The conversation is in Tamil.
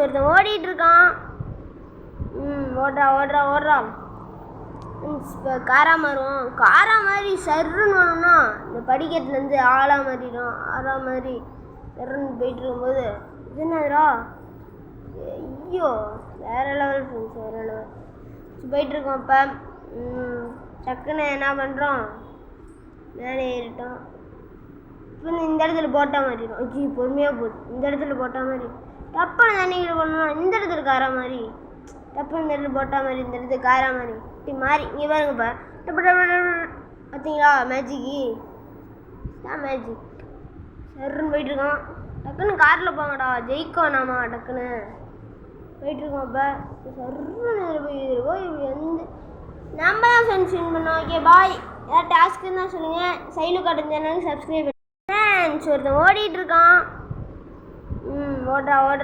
ஒருத்தன் ஓடிட்டு இருக்கான். ஓடுறா. இப்போ காரா மாதிரி சர்ருன்னு வரணும்னா இந்த படிக்கட்டுலேருந்து ஆளா மாறிடும். ஆறா மாதிரி சர்ருன்னு போயிட்டு இருக்கும்போது இது என்னதுரா, ஐயோ வேற லெவல் ஃப்ரெண்ட்ஸ், வேற லெவல் போயிட்டுருக்கோம். இப்போ டக்குன்னு என்ன பண்ணுறோம், மேலே ஏறிட்டோம். இப்போ இந்த இடத்துல போட்டால் மாறிடும். ஓகே பொறுமையாக போகுது. இந்த இடத்துல போட்டால் மாதிரி டப்புன்னு தண்ணிக்கிட்ட பண்ணணும். இந்த இடத்துல காரா மாதிரி டப்புன்னு இந்த இடத்துல போட்டால் மாதிரி இந்த இடத்துல காரா மாதிரி இப்படி மாறி இங்கே பாருங்கப்பா. டப்பு பார்த்தீங்களா மேஜிக்கு தான் மேஜிக். சருன்னு போயிட்டுருக்கோம். டக்குன்னு காரில் போங்கடா, ஜெயிக்கோம் நாமா. டக்குன்னு போயிட்டுருக்கோம். இப்போ சருன்னு போயிருக்கோம். இப்படி வந்து நம்ம தான் ஃப்ரெண்ட்ஸ் வின் பண்ணோம். Okay bye. ஏதாவது டாஸ்க்குன்னு தான் சொல்லுங்கள். சைலு காட்டன் சேனலுக்கு சப்ஸ்கிரைப் பண்ணி. ஒருத்தன் ஓடிட்டு இருக்கான். ஓடுறா.